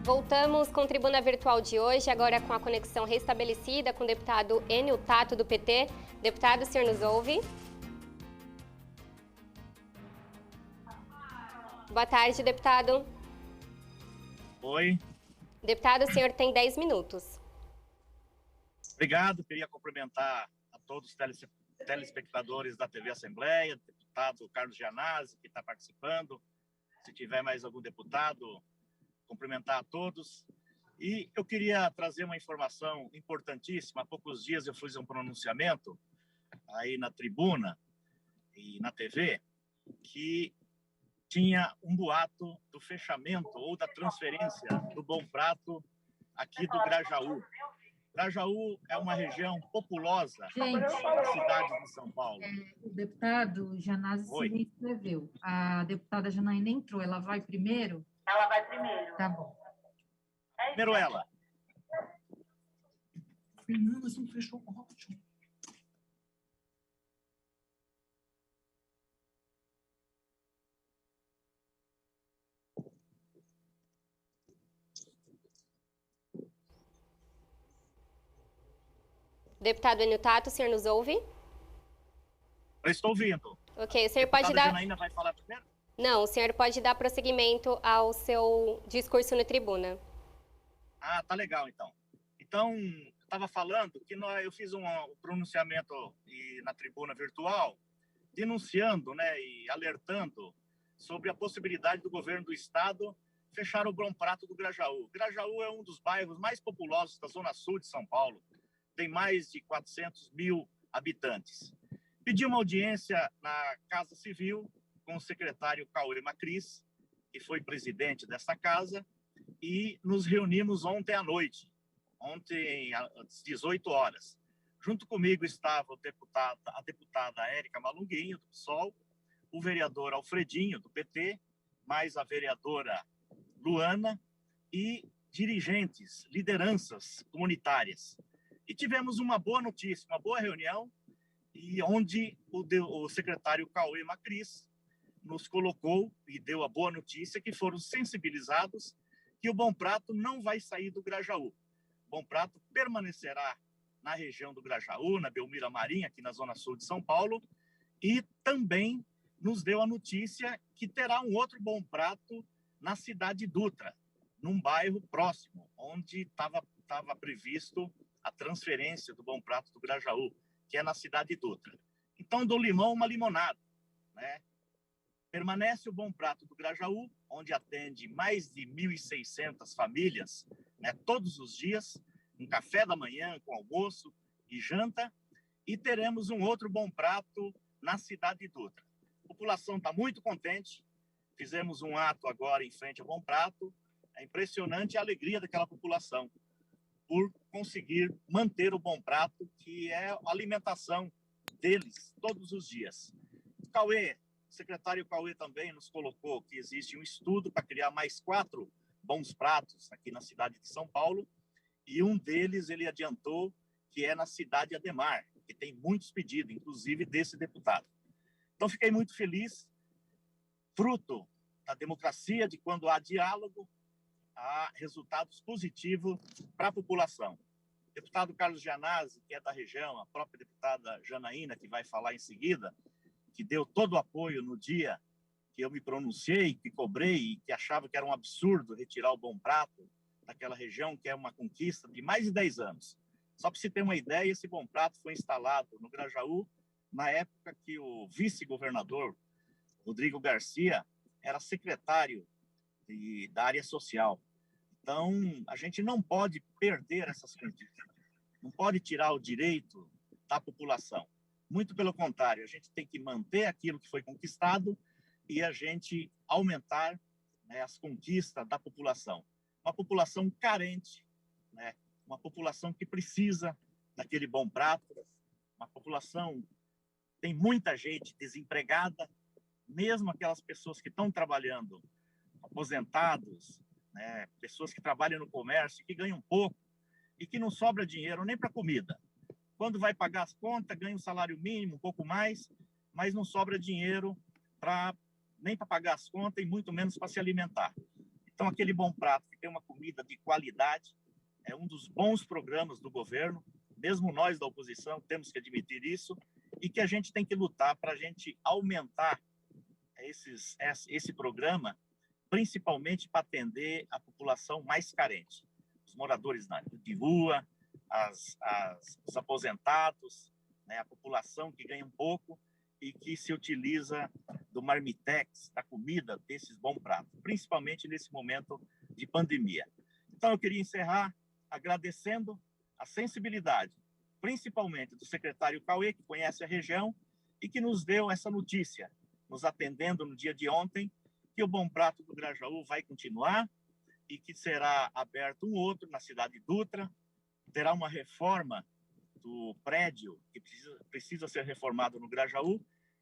Voltamos com Tribuna Virtual de hoje, agora com a conexão restabelecida com o deputado Enio Tato, do PT. Deputado, o senhor nos ouve? Boa tarde, deputado. Oi. Deputado, o senhor tem 10 minutos. Obrigado, queria cumprimentar a todos os telespectadores da TV Assembleia, deputado Carlos Gianazzi, que está participando. Se tiver mais algum deputado, cumprimentar a todos. E eu queria trazer uma informação importantíssima. Há poucos dias eu fiz um pronunciamento aí na tribuna e na TV que tinha um boato do fechamento ou da transferência do Bom Prato aqui do Grajaú. Grajaú é uma região populosa da cidade de São Paulo. O deputado Gianazzi se reinscreveu. A deputada Janaína entrou. Ela vai primeiro? Ela vai primeiro. Tá bom. Primeiro ela. Fernanda, você não fechou o ótimo. Deputado Enio Tato, o senhor nos ouve? Eu estou ouvindo. Ok, o senhor pode dar... Janaína vai falar primeiro? Não, o senhor pode dar prosseguimento ao seu discurso na tribuna. Ah, tá legal, então. Então, eu estava falando que eu fiz um pronunciamento na tribuna virtual, denunciando, né, e alertando sobre a possibilidade do governo do estado fechar o Bom Prato do Grajaú. Grajaú é um dos bairros mais populosos da zona sul de São Paulo. Tem mais de 400 mil habitantes. Pedi uma audiência na Casa Civil com o secretário Cauê Macris, que foi presidente dessa casa, e nos reunimos ontem à noite, ontem às 18 horas. Junto comigo estava a deputada Érica Malunguinho, do PSOL, o vereador Alfredinho, do PT, mais a vereadora Luana e dirigentes, lideranças comunitárias. E tivemos uma boa notícia, uma boa reunião, e onde o secretário Cauê Macris nos colocou e deu a boa notícia que foram sensibilizados que o Bom Prato não vai sair do Grajaú. O Bom Prato permanecerá na região do Grajaú, na Belmira Marim, aqui na zona sul de São Paulo, e também nos deu a notícia que terá um outro Bom Prato na cidade Dutra, num bairro próximo, onde estava previsto a transferência do Bom Prato do Grajaú, que é na cidade Dutra. Então, do limão, uma limonada, né? Permanece o Bom Prato do Grajaú, onde atende mais de 1.600 famílias, né, todos os dias, um café da manhã com almoço e janta, e teremos um outro Bom Prato na cidade Dutra. A população está muito contente, fizemos um ato agora em frente ao Bom Prato, é impressionante a alegria daquela população por conseguir manter o Bom Prato, que é a alimentação deles todos os dias. O secretário Cauê também nos colocou que existe um estudo para criar mais 4 bons pratos aqui na cidade de São Paulo, e um deles ele adiantou que é na cidade Ademar, que tem muitos pedidos, inclusive desse deputado. Então, fiquei muito feliz, fruto da democracia, de quando há diálogo, há resultados positivos para a população. O deputado Carlos Gianazzi, que é da região, a própria deputada Janaína, que vai falar em seguida, que deu todo o apoio no dia que eu me pronunciei, que cobrei e que achava que era um absurdo retirar o Bom Prato daquela região, que é uma conquista de mais de 10 anos. Só para você ter uma ideia, esse Bom Prato foi instalado no Grajaú na época que o vice-governador Rodrigo Garcia era secretário da área social. Então, a gente não pode perder essas conquistas, não pode tirar o direito da população. Muito pelo contrário, a gente tem que manter aquilo que foi conquistado e a gente aumentar, né, as conquistas da população. Uma população carente, né, uma população que precisa daquele Bom Prato, uma população, tem muita gente desempregada, mesmo aquelas pessoas que estão trabalhando, aposentados, né, pessoas que trabalham no comércio, que ganham pouco e que não sobra dinheiro nem para comida. Quando vai pagar as contas, ganha um salário mínimo, um pouco mais, mas não sobra dinheiro nem para pagar as contas e muito menos para se alimentar. Então, aquele Bom Prato, que tem uma comida de qualidade, é um dos bons programas do governo, mesmo nós da oposição temos que admitir isso, e que a gente tem que lutar para a gente aumentar esse programa, principalmente para atender a população mais carente, os moradores de rua, os aposentados, né, a população que ganha um pouco e que se utiliza do marmitex, da comida desses Bom Prato, principalmente nesse momento de pandemia. Então, eu queria encerrar agradecendo a sensibilidade, principalmente do secretário Cauê, que conhece a região e que nos deu essa notícia, nos atendendo no dia de ontem, que o Bom Prato do Grajaú vai continuar e que será aberto um outro na cidade de Dutra, terá uma reforma do prédio que precisa ser reformado no Grajaú,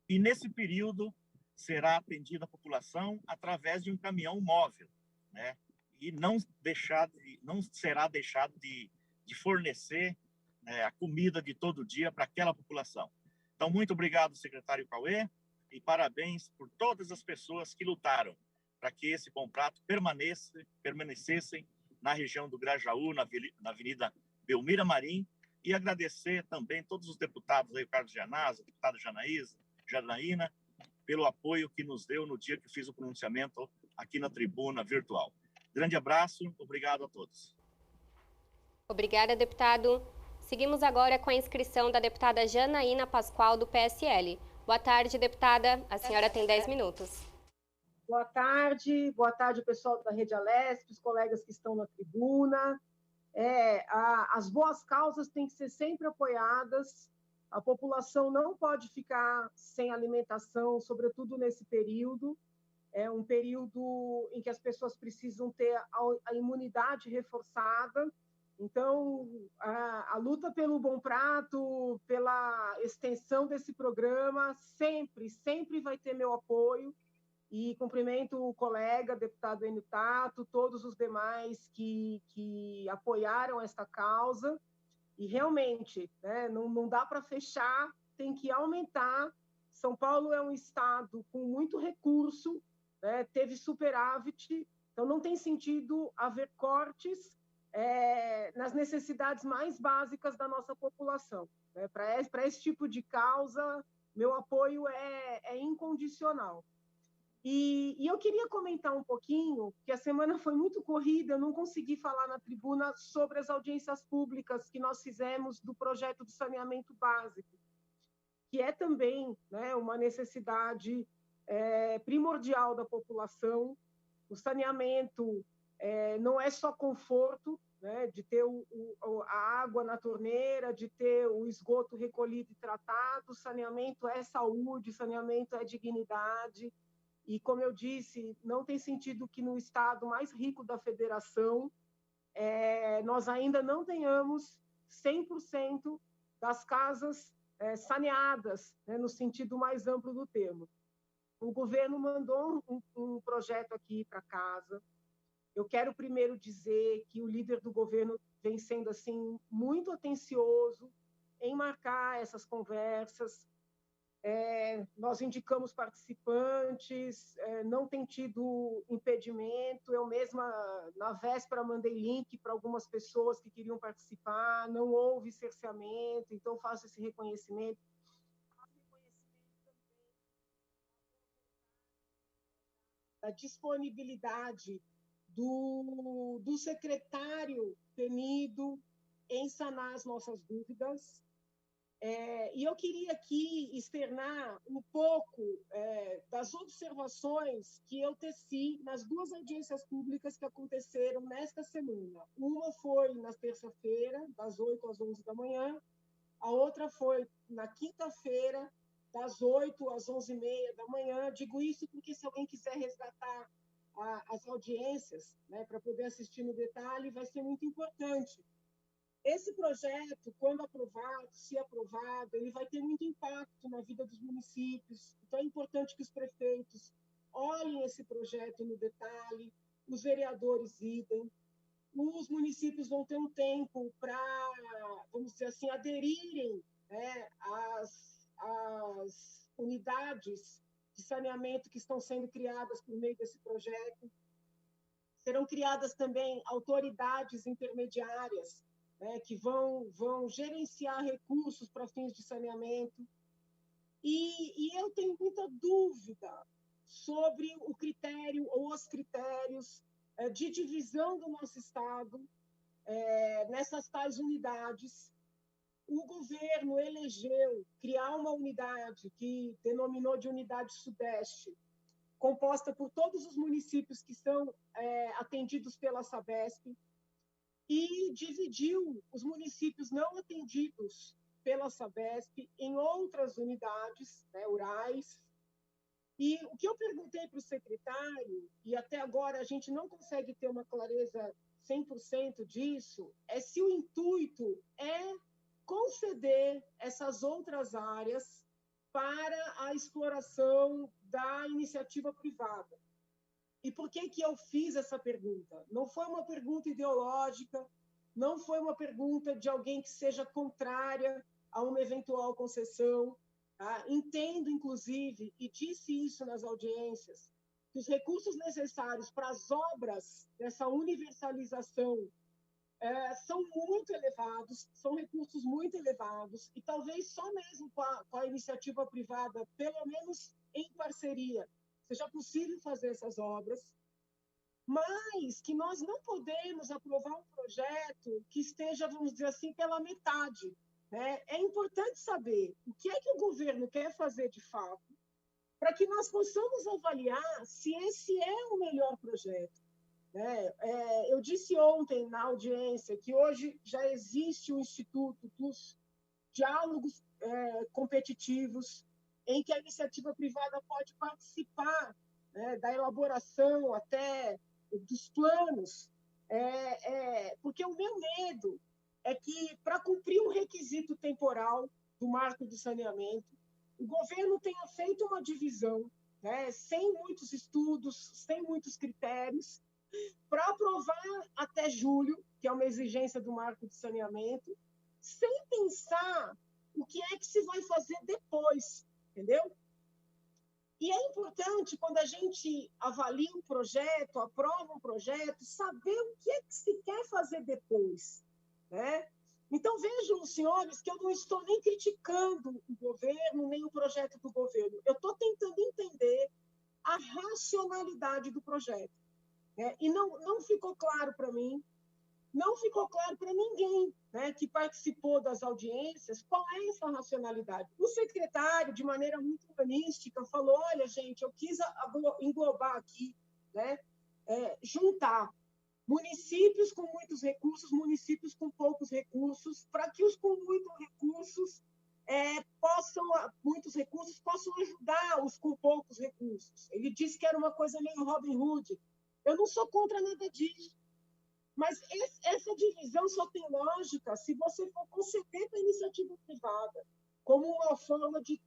e nesse período será atendida a população através de um caminhão móvel, né? E não será deixado de fornecer, né, a comida de todo dia para aquela população. Então, muito obrigado, secretário Cauê, e parabéns por todas as pessoas que lutaram para que esse Bom Prato permanecessem na região do Grajaú, na Avenida Belmira Marim, e agradecer também todos os deputados, aí, o Carlos Gianazza, a deputada Janaína, pelo apoio que nos deu no dia que fiz o pronunciamento aqui na tribuna virtual. Grande abraço, obrigado a todos. Obrigada, deputado. Seguimos agora com a inscrição da deputada Janaína Pascoal, do PSL. Boa tarde, deputada. A senhora tem 10 minutos. Boa tarde, pessoal da Rede Alesp, os colegas que estão na tribuna. As boas causas têm que ser sempre apoiadas. A população não pode ficar sem alimentação, sobretudo nesse período. É um período em que as pessoas precisam ter a imunidade reforçada. Então, a luta pelo Bom Prato, pela extensão desse programa, sempre vai ter meu apoio. E cumprimento o colega, deputado Enio Tato, todos os demais que apoiaram esta causa. E realmente, né, não dá para fechar, tem que aumentar. São Paulo é um estado com muito recurso, né, teve superávit, então não tem sentido haver cortes nas necessidades mais básicas da nossa população. Né? Para esse tipo de causa, meu apoio é incondicional. E eu queria comentar um pouquinho, que a semana foi muito corrida, eu não consegui falar na tribuna sobre as audiências públicas que nós fizemos do projeto do saneamento básico, que é também, né, uma necessidade primordial da população. O saneamento não é só conforto, né, de ter a água na torneira, de ter o esgoto recolhido e tratado. Saneamento é saúde, saneamento é dignidade. E, como eu disse, não tem sentido que no estado mais rico da federação nós ainda não tenhamos 100% das casas saneadas, né, no sentido mais amplo do termo. O governo mandou um projeto aqui para casa. Eu quero primeiro dizer que o líder do governo vem sendo assim muito atencioso em marcar essas conversas. Nós indicamos participantes, não tem tido impedimento. Eu mesma, na véspera, mandei link para algumas pessoas que queriam participar, não houve cerceamento, então faço esse reconhecimento. A disponibilidade do secretário Penido em sanar as nossas dúvidas. E eu queria aqui externar um pouco das observações que eu teci nas duas audiências públicas que aconteceram nesta semana. Uma foi na terça-feira, das 8 às 11 da manhã, a outra foi na quinta-feira, das 8 às 11h30 da manhã. Digo isso porque, se alguém quiser resgatar as audiências, né, para poder assistir no detalhe, vai ser muito importante. Esse projeto, quando aprovado, se aprovado, ele vai ter muito impacto na vida dos municípios. Então, é importante que os prefeitos olhem esse projeto no detalhe, os vereadores idem. Os municípios vão ter um tempo para, vamos dizer assim, aderirem, né, às unidades de saneamento que estão sendo criadas por meio desse projeto. serão criadas também autoridades intermediárias, né, que vão gerenciar recursos para fins de saneamento. E eu tenho muita dúvida sobre o critério ou os critérios de divisão do nosso Estado nessas tais unidades. O governo elegeu criar uma unidade que denominou de Unidade Sudeste, composta por todos os municípios que são atendidos pela Sabesp, e dividiu os municípios não atendidos pela Sabesp em outras unidades, né, rurais. E o que eu perguntei para o secretário, e até agora a gente não consegue ter uma clareza 100% disso, é se o intuito é conceder essas outras áreas para a exploração da iniciativa privada. E por que eu fiz essa pergunta? Não foi uma pergunta ideológica, não foi uma pergunta de alguém que seja contrária a uma eventual concessão. Tá? Entendo, inclusive, e disse isso nas audiências, que os recursos necessários para as obras dessa universalização são muito elevados, são recursos muito elevados, e talvez só mesmo com a iniciativa privada, pelo menos em parceria, seja possível fazer essas obras, mas que nós não podemos aprovar um projeto que esteja, vamos dizer assim, pela metade. Né? É importante saber o que é que o governo quer fazer de fato, para que nós possamos avaliar se esse é o melhor projeto. Eu disse ontem na audiência que hoje já existe o Instituto dos Diálogos Competitivos, em que a iniciativa privada pode participar da elaboração até dos planos, porque o meu medo é que, para cumprir um requisito temporal do marco do saneamento, o governo tenha feito uma divisão, sem muitos estudos, sem muitos critérios, para aprovar até julho, que é uma exigência do marco de saneamento, sem pensar o que é que se vai fazer depois, entendeu? E é importante, quando a gente avalia um projeto, aprova um projeto, saber o que é que se quer fazer depois. Né? Então, vejam, senhores, que eu não estou nem criticando o governo, nem o projeto do governo. Eu estou tentando entender a racionalidade do projeto. E não ficou claro para mim, não ficou claro para ninguém, né, que participou das audiências, qual é essa racionalidade. O secretário, de maneira muito humanística, falou, olha, gente, eu quis englobar aqui, né, juntar municípios com muitos recursos, municípios com poucos recursos, para que os com muitos recursos possam ajudar os com poucos recursos. Ele disse que era uma coisa meio Robin Hood. Eu não sou contra nada disso, mas essa divisão só tem lógica se você for conceder para a iniciativa privada, como uma forma de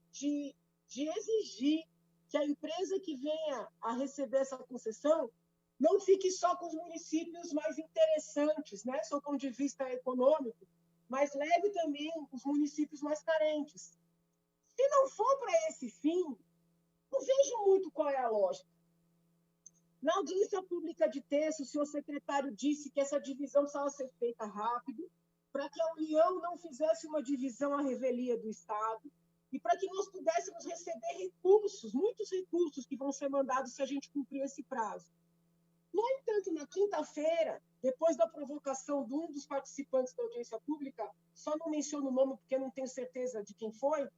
exigir que a empresa que venha a receber essa concessão não fique só com os municípios mais interessantes, né, do ponto de vista econômico, mas leve também os municípios mais carentes. Se não for para esse fim, não vejo muito qual é a lógica. Na audiência pública de terça, o senhor secretário disse que essa divisão precisava ser feita rápido, para que a União não fizesse uma divisão à revelia do Estado, e para que nós pudéssemos receber recursos, muitos recursos que vão ser mandados se a gente cumprir esse prazo. No entanto, na quinta-feira, depois da provocação de um dos participantes da audiência pública, só não menciono o nome porque não tenho certeza de quem foi,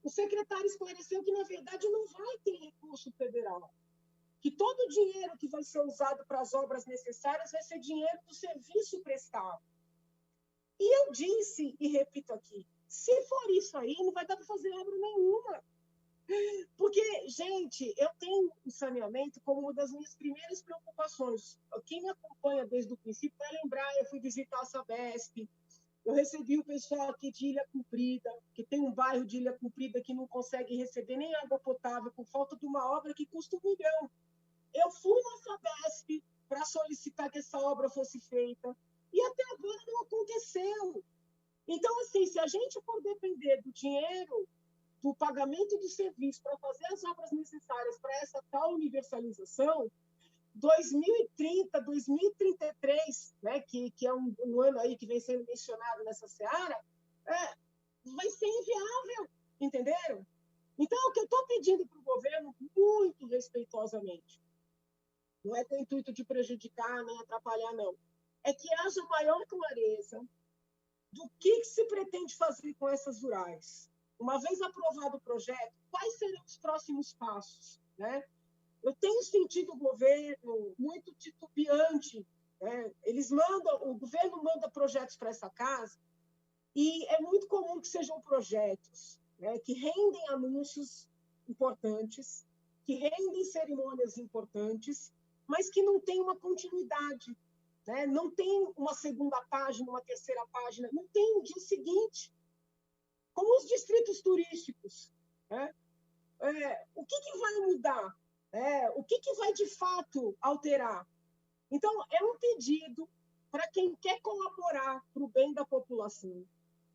o secretário esclareceu que, na verdade, não vai ter recurso federal, que todo o dinheiro que vai ser usado para as obras necessárias vai ser dinheiro do serviço prestado. E eu disse, e repito aqui, se for isso aí, não vai dar para fazer obra nenhuma. Porque, gente, eu tenho o saneamento como uma das minhas primeiras preocupações. Quem me acompanha desde o princípio vai lembrar, eu fui visitar a Sabesp, eu recebi o pessoal aqui de Ilha Comprida, que tem um bairro de Ilha Comprida que não consegue receber nem água potável por falta de uma obra que custa 1 milhão. Eu fui na Sabesp para solicitar que essa obra fosse feita e até agora não aconteceu. Então, assim, se a gente for depender do dinheiro, do pagamento do serviço para fazer as obras necessárias para essa tal universalização, 2030, 2033, né, que é um ano aí que vem sendo mencionado nessa seara, vai ser inviável, entenderam? Então, o que eu estou pedindo para o governo, muito respeitosamente, não é com o intuito de prejudicar nem atrapalhar, não, é que haja maior clareza do que se pretende fazer com essas rurais. Uma vez aprovado o projeto, quais serão os próximos passos, né? Eu tenho sentido o governo muito titubeante, né? O governo manda projetos para essa casa e é muito comum que sejam projetos, né, que rendem anúncios importantes, que rendem cerimônias importantes, mas que não tem uma continuidade, né? Não tem uma segunda página, uma terceira página, não tem um dia seguinte. Como os distritos turísticos, né? O que vai mudar? O que vai, de fato, alterar? Então, é um pedido para quem quer colaborar para o bem da população,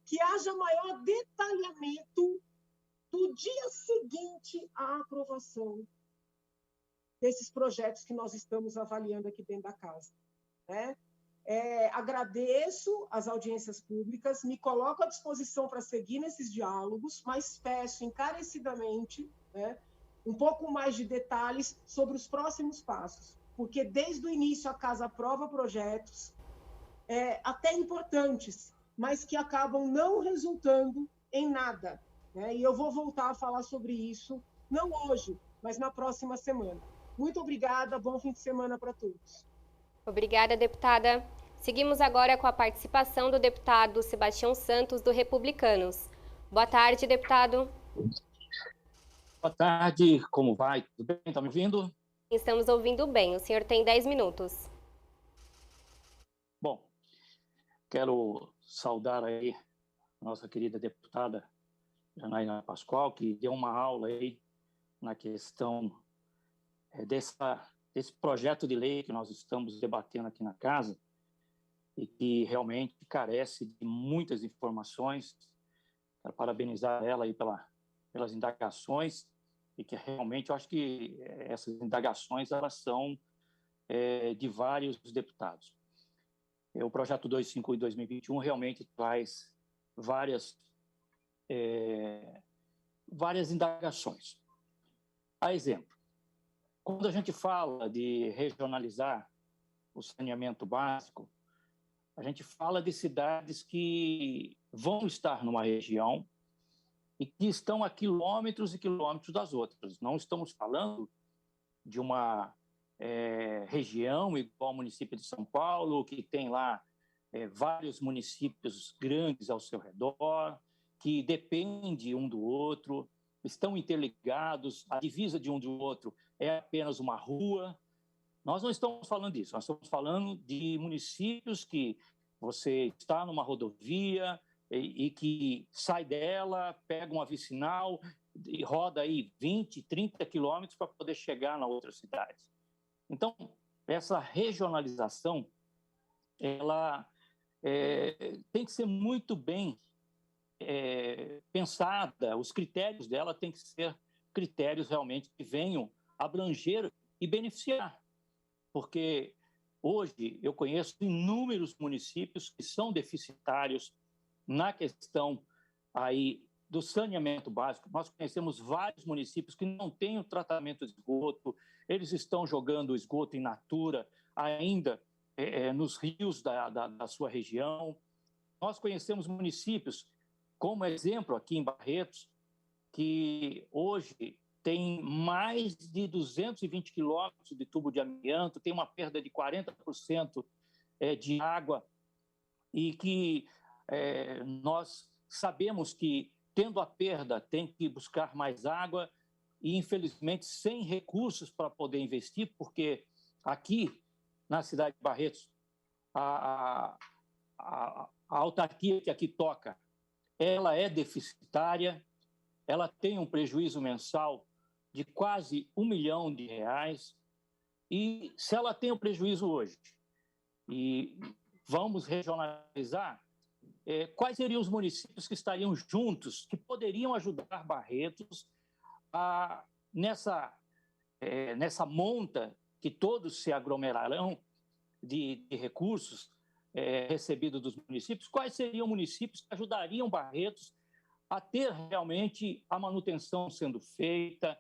que haja maior detalhamento do dia seguinte à aprovação desses projetos que nós estamos avaliando aqui dentro da casa, né? Agradeço as audiências públicas, me coloco à disposição para seguir nesses diálogos, mas peço encarecidamente, né, um pouco mais de detalhes sobre os próximos passos, porque desde o início a casa aprova projetos, até importantes, mas que acabam não resultando em nada, né? E eu vou voltar a falar sobre isso, não hoje, mas na próxima semana. Muito obrigada, bom fim de semana para todos. Obrigada, deputada. Seguimos agora com a participação do deputado Sebastião Santos, do Republicanos. Boa tarde, deputado. Boa tarde, como vai? Tudo bem? Está me ouvindo? Estamos ouvindo bem. O senhor tem 10 minutos. Bom, quero saudar aí a nossa querida deputada Janaína Pascoal, que deu uma aula aí na questão desse projeto de lei que nós estamos debatendo aqui na casa e que realmente carece de muitas informações. Quero parabenizar ela aí pelas indagações e que realmente eu acho que essas indagações elas são de vários deputados. O projeto 251 de 2021 realmente traz várias indagações. A exemplo, quando a gente fala de regionalizar o saneamento básico, a gente fala de cidades que vão estar numa região e que estão a quilômetros e quilômetros das outras. Não estamos falando de uma região igual ao município de São Paulo, que tem lá vários municípios grandes ao seu redor, que dependem um do outro, estão interligados, a divisa de um do outro é apenas uma rua. Nós não estamos falando disso, nós estamos falando de municípios que você está numa rodovia e que sai dela, pega uma vicinal e roda aí 20, 30 quilômetros para poder chegar na outra cidade. Então, essa regionalização, ela tem que ser muito bem pensada, os critérios dela têm que ser critérios realmente que venham abranger e beneficiar. Porque hoje eu conheço inúmeros municípios que são deficitários na questão aí do saneamento básico. Nós conhecemos vários municípios que não têm o tratamento de esgoto, eles estão jogando o esgoto in natura ainda nos rios da sua região. Nós conhecemos municípios, como exemplo aqui em Barretos, que hoje tem mais de 220 quilômetros de tubo de amianto, tem uma perda de 40% de água e que nós sabemos que, tendo a perda, tem que buscar mais água e, infelizmente, sem recursos para poder investir, porque aqui, na cidade de Barretos, a autarquia que aqui toca, ela é deficitária, ela tem um prejuízo mensal de quase R$1 milhão, e se ela tem um prejuízo hoje, e vamos regionalizar, quais seriam os municípios que estariam juntos, que poderiam ajudar Barretos nessa monta que todos se aglomerarão de recursos recebidos dos municípios, quais seriam municípios que ajudariam Barretos a ter realmente a manutenção sendo feita,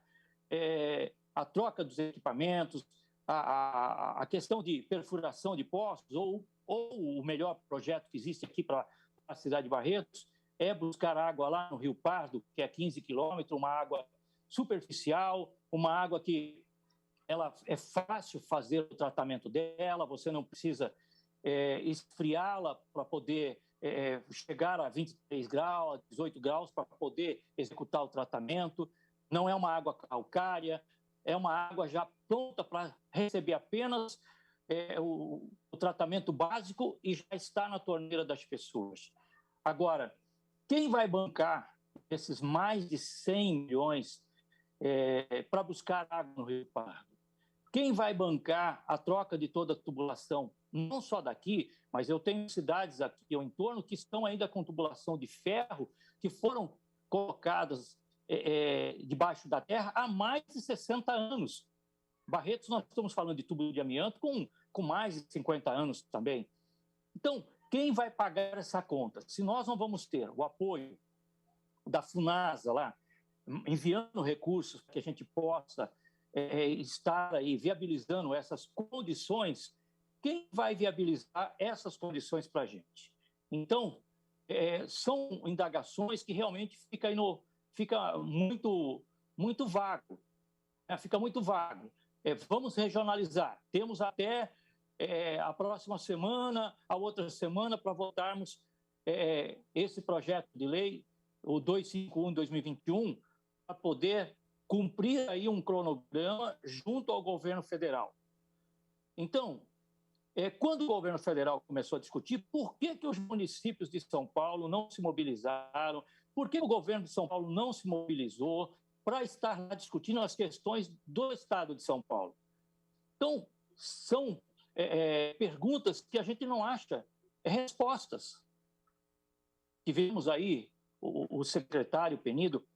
a troca dos equipamentos, a questão de perfuração de poços, ou o melhor projeto que existe aqui para a cidade de Barretos é buscar água lá no Rio Pardo, que é 15 quilômetros, uma água superficial, uma água que ela é fácil fazer o tratamento dela, você não precisa esfriá-la para poder chegar a 23 graus, 18 graus, para poder executar o tratamento. Não é uma água calcária, é uma água já pronta para receber apenas o tratamento básico e já está na torneira das pessoas. Agora, quem vai bancar esses mais de 100 milhões para buscar água no Rio Pardo? Quem vai bancar a troca de toda a tubulação? Não só daqui, mas eu tenho cidades aqui ao entorno que estão ainda com tubulação de ferro, que foram colocadas debaixo da terra há mais de 60 anos. Barretos, nós estamos falando de tubo de amianto com mais de 50 anos também. Então, quem vai pagar essa conta? Se nós não vamos ter o apoio da FUNASA lá, enviando recursos para que a gente possa estar aí viabilizando essas condições, quem vai viabilizar essas condições para a gente? Então, são indagações que realmente fica muito, muito vago. Fica muito vago. Vamos regionalizar. Temos até a próxima semana, a outra semana, para votarmos esse projeto de lei, o 251/2021, para poder cumprir aí um cronograma junto ao governo federal. Então, quando o governo federal começou a discutir por que os municípios de São Paulo não se mobilizaram, por que o governo de São Paulo não se mobilizou para estar lá discutindo as questões do estado de São Paulo. Então, são perguntas que a gente não acha respostas. Tivemos aí o secretário Penido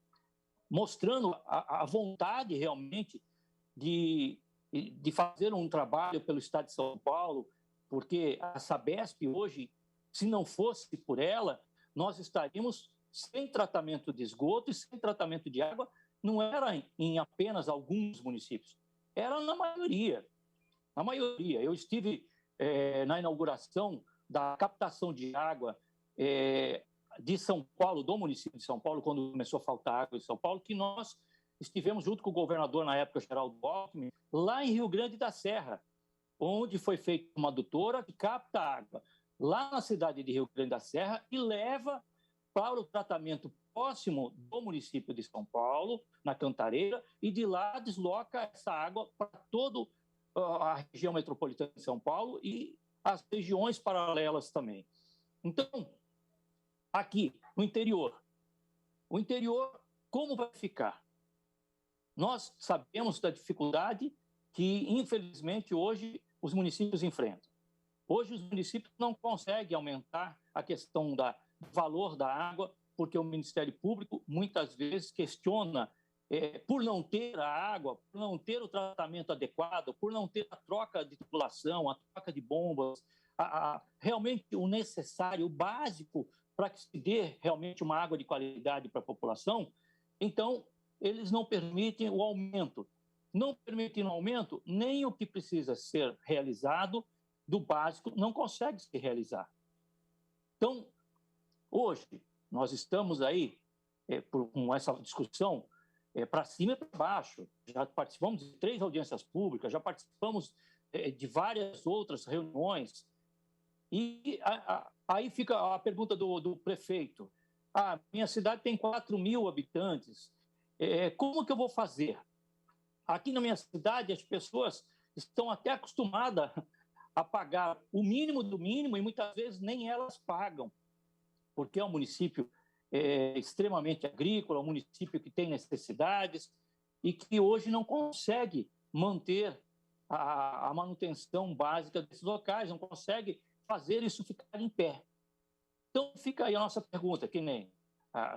mostrando a vontade realmente de fazer um trabalho pelo estado de São Paulo, porque a Sabesp hoje, se não fosse por ela, nós estaríamos sem tratamento de esgoto e sem tratamento de água. Não era em apenas alguns municípios, era na maioria. Na maioria. Eu estive na inauguração da captação de água de São Paulo, do município de São Paulo, quando começou a faltar água em São Paulo, que nós estivemos junto com o governador, na época, Geraldo Alckmin, lá em Rio Grande da Serra, onde foi feita uma adutora que capta água lá na cidade de Rio Grande da Serra e leva para o tratamento próximo do município de São Paulo, na Cantareira, e de lá desloca essa água para toda a região metropolitana de São Paulo e as regiões paralelas também. Então, aqui, no interior, o interior, como vai ficar? Nós sabemos da dificuldade que, infelizmente, hoje os municípios enfrentam. Hoje os municípios não conseguem aumentar a questão do valor da água, porque o Ministério Público muitas vezes questiona por não ter a água, por não ter o tratamento adequado, por não ter a troca de tubulação, a troca de bombas, realmente o necessário, o básico para que se dê realmente uma água de qualidade para a população. Então, eles não permitem o aumento. Não permitindo o aumento, nem o que precisa ser realizado do básico não consegue se realizar. Então, hoje, nós estamos aí com essa discussão para cima e para baixo. Já participamos de 3 audiências públicas, já participamos de várias outras reuniões. E aí fica a pergunta do prefeito. Minha cidade tem 4.000 habitantes. Como que eu vou fazer? Aqui na minha cidade, as pessoas estão até acostumadas a pagar o mínimo do mínimo e muitas vezes nem elas pagam, porque é um município extremamente agrícola, um município que tem necessidades e que hoje não consegue manter a manutenção básica desses locais, não consegue fazer isso ficar em pé. Então, fica aí a nossa pergunta, que nem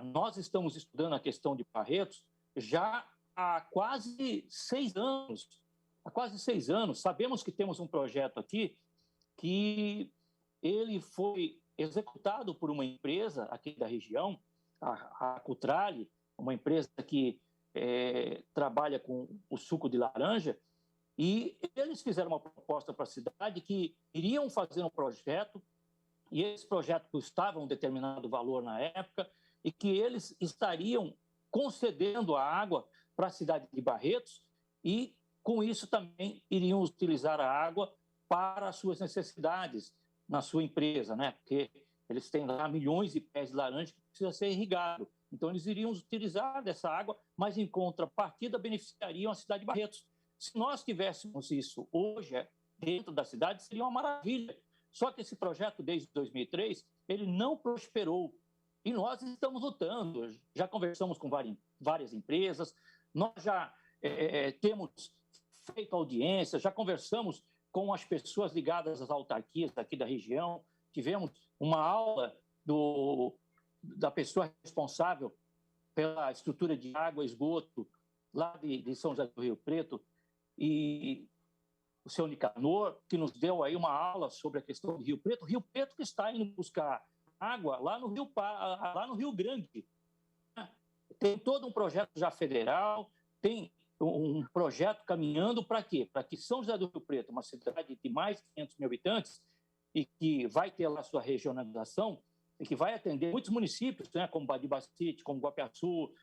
nós estamos estudando a questão de Barretos já há quase 6 anos. há quase 6 anos. Sabemos que temos um projeto aqui que ele foi executado por uma empresa aqui da região, a Cutrale, uma empresa que trabalha com o suco de laranja, e eles fizeram uma proposta para a cidade que iriam fazer um projeto, e esse projeto custava um determinado valor na época, e que eles estariam concedendo a água para a cidade de Barretos, e com isso também iriam utilizar a água para as suas necessidades na sua empresa, né? Porque eles têm lá milhões de pés de laranja que precisam ser irrigados. Então, eles iriam utilizar dessa água, mas em contrapartida beneficiariam a cidade de Barretos. Se nós tivéssemos isso hoje dentro da cidade, seria uma maravilha. Só que esse projeto, desde 2003, ele não prosperou. E nós estamos lutando. Já conversamos com várias empresas, nós já temos feito audiência, já conversamos com as pessoas ligadas às autarquias aqui da região, tivemos uma aula da pessoa responsável pela estrutura de água e esgoto lá de São José do Rio Preto, e o senhor Nicanor, que nos deu aí uma aula sobre a questão do Rio Preto. Rio Preto que está indo buscar água lá no Rio Grande. Tem todo um projeto já federal, tem um projeto caminhando para quê? Para que São José do Rio Preto, uma cidade de mais de 500 mil habitantes, e que vai ter lá sua regionalização, e que vai atender muitos municípios, né, como Badibacite, como Guapiaçu,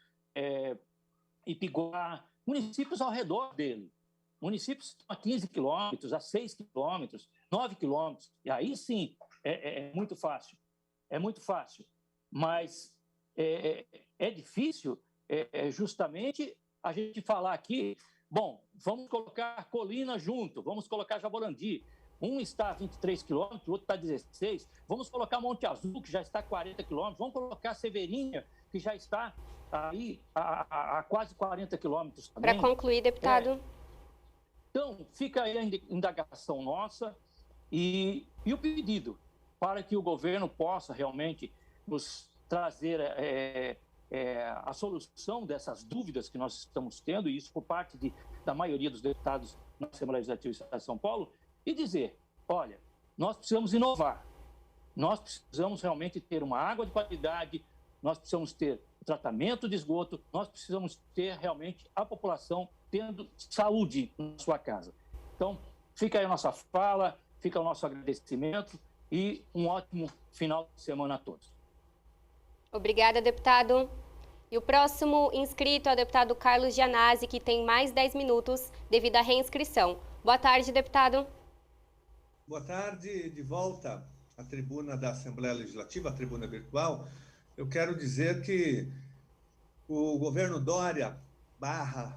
Ipiguá, municípios ao redor dele. Municípios a 15 quilômetros, a 6 quilômetros, 9 quilômetros. E aí sim é muito fácil. É muito fácil. Mas é difícil justamente a gente falar aqui, bom, vamos colocar Colina junto, vamos colocar Jaborandi. Um está a 23 quilômetros, o outro está a 16. Vamos colocar Monte Azul, que já está a 40 quilômetros. Vamos colocar Severinha, que já está aí a quase 40 quilômetros também. Para concluir, deputado. Então, fica aí a indagação nossa e o pedido para que o governo possa realmente nos trazer a solução dessas dúvidas que nós estamos tendo, e isso por parte da maioria dos deputados na Assembleia Legislativa do Estado de São Paulo, e dizer, olha, nós precisamos inovar, nós precisamos realmente ter uma água de qualidade, nós precisamos ter tratamento de esgoto, nós precisamos ter realmente a população tendo saúde na sua casa. Então, fica aí a nossa fala, fica o nosso agradecimento e um ótimo final de semana a todos. Obrigada, deputado. E o próximo inscrito é o deputado Carlos Gianazzi, que tem mais 10 minutos devido à reinscrição. Boa tarde, deputado. Boa tarde, de volta à tribuna da Assembleia Legislativa, a tribuna virtual. Eu quero dizer que o governo Dória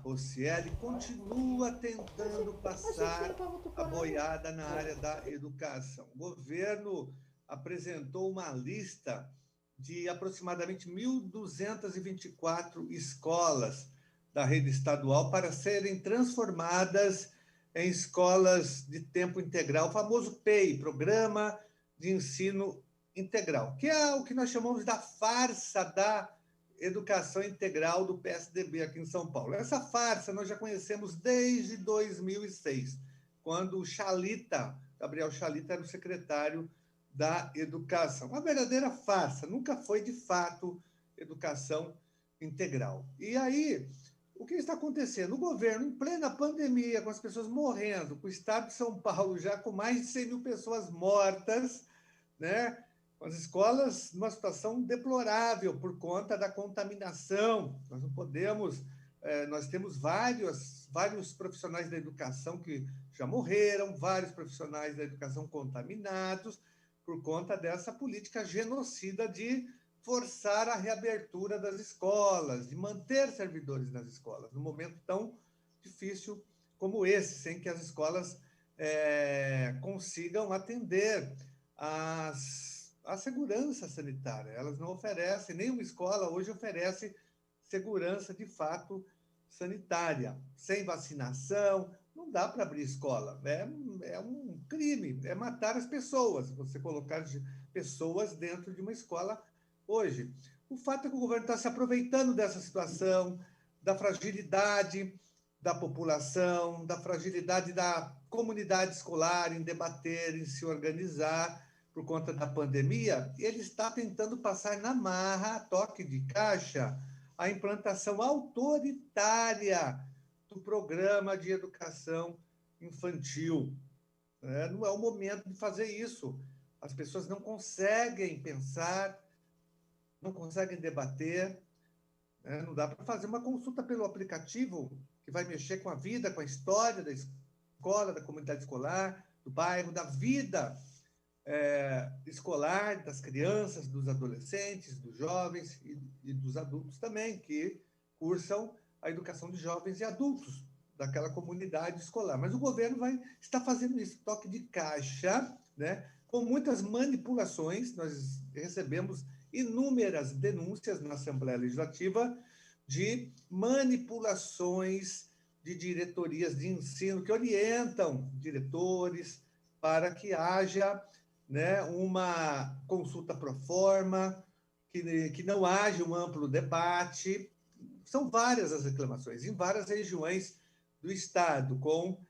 /Ocieli continua tentando passar a boiada na área da educação. O governo apresentou uma lista de aproximadamente 1.224 escolas da rede estadual para serem transformadas em escolas de tempo integral, o famoso PEI, Programa de Ensino Integral, que é o que nós chamamos da farsa da educação integral do PSDB aqui em São Paulo. Essa farsa nós já conhecemos desde 2006, quando o Gabriel Chalita, era o secretário da Educação. Uma verdadeira farsa, nunca foi, de fato, educação integral. E aí, o que está acontecendo? O governo, em plena pandemia, com as pessoas morrendo, com o estado de São Paulo já com mais de 100 mil pessoas mortas, né? Com as escolas numa situação deplorável por conta da contaminação. Nós não podemos... nós temos vários profissionais da educação que já morreram, vários profissionais da educação contaminados, por conta dessa política genocida de forçar a reabertura das escolas, de manter servidores nas escolas, num momento tão difícil como esse, sem que as escolas consigam atender a segurança sanitária. Elas não oferecem, nenhuma escola hoje oferece segurança de fato sanitária. Sem vacinação, não dá para abrir escola. É um crime, é matar as pessoas, você colocar pessoas dentro de uma escola hoje. O fato é que o governo está se aproveitando dessa situação, da fragilidade da população, da fragilidade da comunidade escolar em debater, em se organizar por conta da pandemia, ele está tentando passar na marra, a toque de caixa, a implantação autoritária do programa de educação infantil. Não é o momento de fazer isso. As pessoas não conseguem pensar, não conseguem debater. Não dá para fazer uma consulta pelo aplicativo que vai mexer com a vida, com a história da escola, da comunidade escolar, do bairro, da vida escolar, das crianças, dos adolescentes, dos jovens e dos adultos também, que cursam a educação de jovens e adultos daquela comunidade escolar. Mas o governo está fazendo isso, toque de caixa, né, com muitas manipulações. Nós recebemos inúmeras denúncias na Assembleia Legislativa de manipulações de diretorias de ensino que orientam diretores para que haja, né, uma consulta pro forma, que não haja um amplo debate. São várias as reclamações, em várias regiões do Estado, com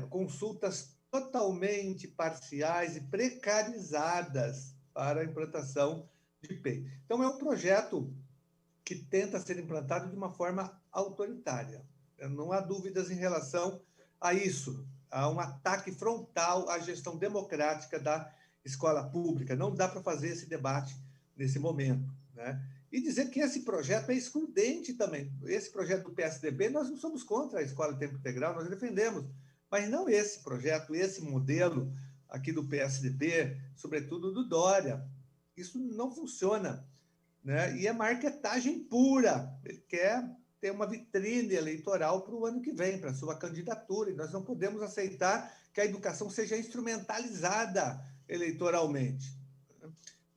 consultas totalmente parciais e precarizadas para a implantação de PEI. Então, é um projeto que tenta ser implantado de uma forma autoritária. Não há dúvidas em relação a isso. Há um ataque frontal à gestão democrática da escola pública. Não dá para fazer esse debate nesse momento, né? E dizer que esse projeto é excludente também. Esse projeto do PSDB, nós não somos contra a escola de tempo integral, nós defendemos, mas não esse projeto, esse modelo aqui do PSDB, sobretudo do Dória. Isso não funciona, né? E é marketagem pura. Ele quer ter uma vitrine eleitoral para o ano que vem, para a sua candidatura, e nós não podemos aceitar que a educação seja instrumentalizada eleitoralmente.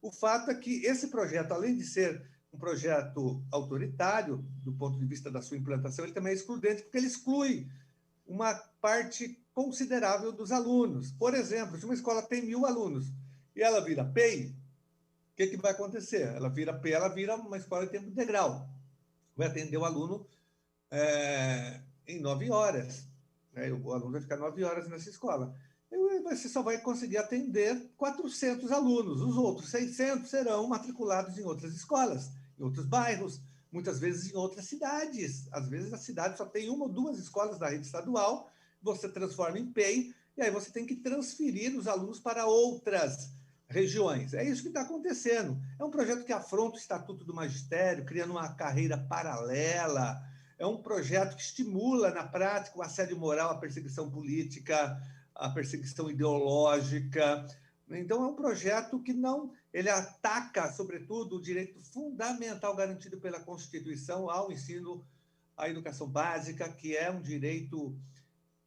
O fato é que esse projeto, além de ser um projeto autoritário, do ponto de vista da sua implantação, ele também é excludente, porque ele exclui uma parte considerável dos alunos. Por exemplo, se uma escola tem 1.000 alunos e ela vira PEI, o que vai acontecer? Ela vira PEI, ela vira uma escola de tempo integral. Vai atender o aluno em 9 horas. Né? O aluno vai ficar 9 horas nessa escola. E você só vai conseguir atender 400 alunos. Os outros 600 serão matriculados em outras escolas, em outros bairros, muitas vezes em outras cidades. Às vezes a cidade só tem 1 ou 2 escolas da rede estadual, você transforma em PEI, e aí você tem que transferir os alunos para outras regiões. É isso que está acontecendo. É um projeto que afronta o Estatuto do Magistério, criando uma carreira paralela. É um projeto que estimula, na prática, o assédio moral, a perseguição política, a perseguição ideológica. Então, é um projeto que ele ataca, sobretudo, o direito fundamental garantido pela Constituição ao ensino, à educação básica, que é um direito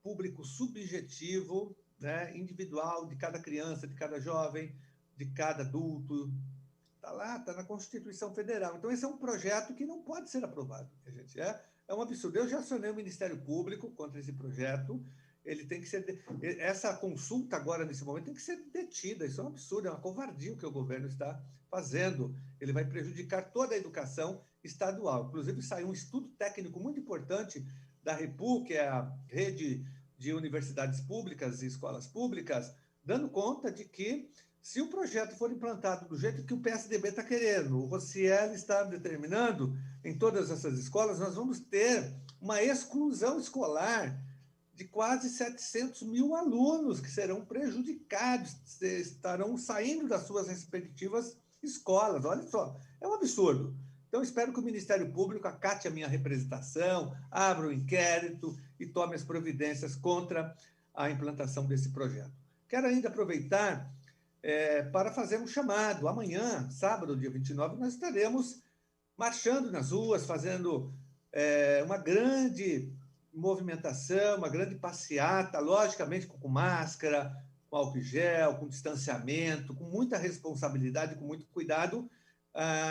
público subjetivo, né, individual, de cada criança, de cada jovem, de cada adulto. Está lá, está na Constituição Federal. Então, esse é um projeto que não pode ser aprovado, gente. É um absurdo. Eu já acionei o Ministério Público contra esse projeto. Ele tem que ser... Essa consulta agora, nesse momento, tem que ser detida. Isso é um absurdo, é uma covardia o que o governo está fazendo. Ele vai prejudicar toda a educação estadual. Inclusive, saiu um estudo técnico muito importante da REPU, que é a Rede de Universidades Públicas e Escolas Públicas, dando conta de que, se o projeto for implantado do jeito que o PSDB está querendo, o Rocieli está determinando em todas essas escolas, nós vamos ter uma exclusão escolar de quase 700 mil alunos que serão prejudicados, estarão saindo das suas respectivas escolas. Olha só, é um absurdo. Então, espero que o Ministério Público acate a minha representação, abra o inquérito e tome as providências contra a implantação desse projeto. Quero ainda aproveitar para fazer um chamado. Amanhã, sábado, dia 29, nós estaremos marchando nas ruas, fazendo uma grande movimentação, uma grande passeata, logicamente com máscara, com álcool gel, com distanciamento, com muita responsabilidade, com muito cuidado,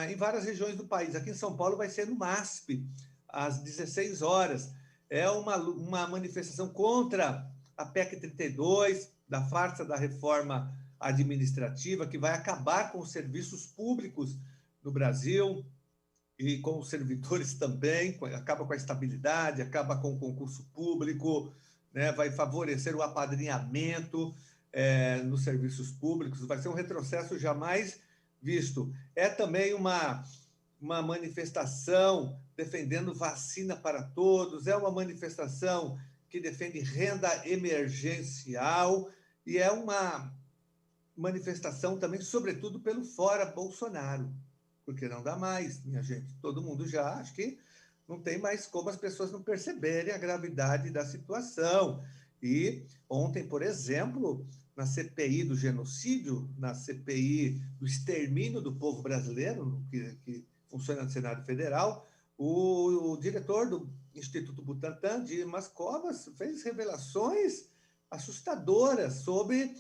em várias regiões do país. Aqui em São Paulo vai ser no MASP, às 16 horas. É uma manifestação contra a PEC 32, da farsa da reforma administrativa, que vai acabar com os serviços públicos no Brasil. e com os servidores também, acaba com a estabilidade, acaba com o concurso público, né? Vai favorecer o apadrinhamento nos serviços públicos, vai ser um retrocesso jamais visto. É também uma manifestação defendendo vacina para todos, é uma manifestação que defende renda emergencial e é uma manifestação também, sobretudo, pelo fora Bolsonaro, porque não dá mais, minha gente. Todo mundo já acha que não tem mais como as pessoas não perceberem a gravidade da situação. E ontem, por exemplo, na CPI do genocídio, na CPI do extermínio do povo brasileiro, que funciona no Senado Federal, o diretor do Instituto Butantan, Dimas Covas, fez revelações assustadoras sobre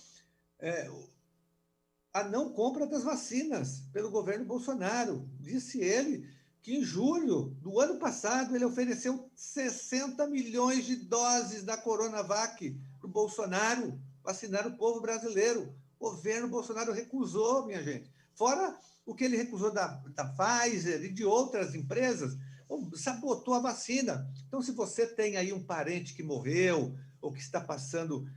a não compra das vacinas pelo governo Bolsonaro. Disse ele que em julho do ano passado ele ofereceu 60 milhões de doses da Coronavac para o Bolsonaro vacinar o povo brasileiro. O governo Bolsonaro recusou, minha gente. Fora o que ele recusou da Pfizer e de outras empresas, sabotou a vacina. Então, se você tem aí um parente que morreu ou que está passando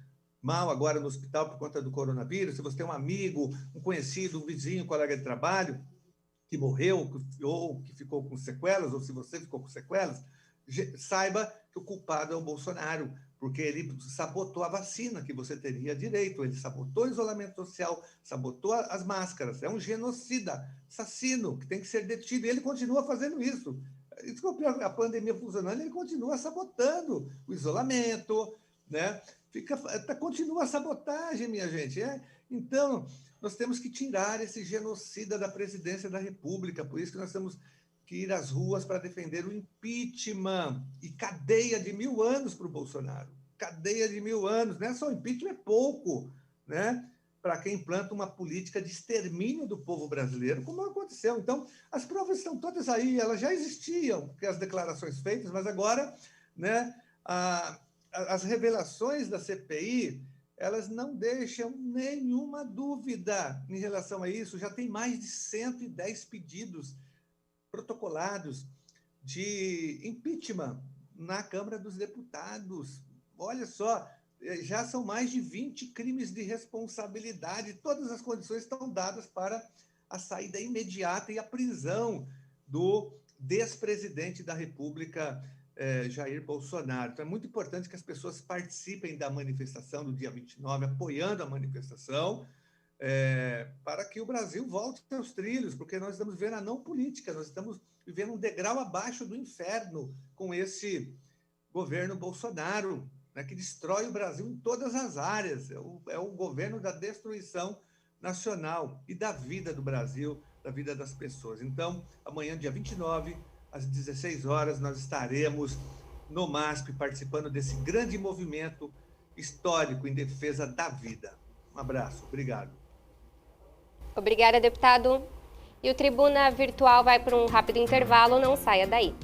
mal agora no hospital por conta do coronavírus, se você tem um amigo, um conhecido, um vizinho, um colega de trabalho que morreu ou que ficou com sequelas, ou se você ficou com sequelas, saiba que o culpado é o Bolsonaro, porque ele sabotou a vacina que você teria direito, ele sabotou o isolamento social, sabotou as máscaras, é um genocida, assassino, que tem que ser detido, e ele continua fazendo isso. A pandemia funcionando, ele continua sabotando o isolamento, né? Continua a sabotagem, minha gente. Então, nós temos que tirar esse genocida da presidência da República, por isso que nós temos que ir às ruas para defender o impeachment e cadeia de 1000 anos para o Bolsonaro. Cadeia de 1000 anos, não é só impeachment, é pouco, né? Para quem implanta uma política de extermínio do povo brasileiro, como aconteceu. Então, as provas estão todas aí, elas já existiam, porque as declarações feitas, mas agora, né, as revelações da CPI, elas não deixam nenhuma dúvida em relação a isso. Já tem mais de 110 pedidos protocolados de impeachment na Câmara dos Deputados. Olha só, já são mais de 20 crimes de responsabilidade. Todas as condições estão dadas para a saída imediata e a prisão do despresidente da República, Jair Bolsonaro. Então, é muito importante que as pessoas participem da manifestação do dia 29, apoiando a manifestação, para que o Brasil volte aos trilhos, porque nós estamos vivendo a não política, nós estamos vivendo um degrau abaixo do inferno com esse governo Bolsonaro, né, que destrói o Brasil em todas as áreas. É o governo da destruição nacional e da vida do Brasil, da vida das pessoas. Então, amanhã, dia 29, às 16 horas, nós estaremos no MASP participando desse grande movimento histórico em defesa da vida. Um abraço, obrigado. Obrigada, deputado. E o Tribuna Virtual vai para um rápido intervalo, não saia daí.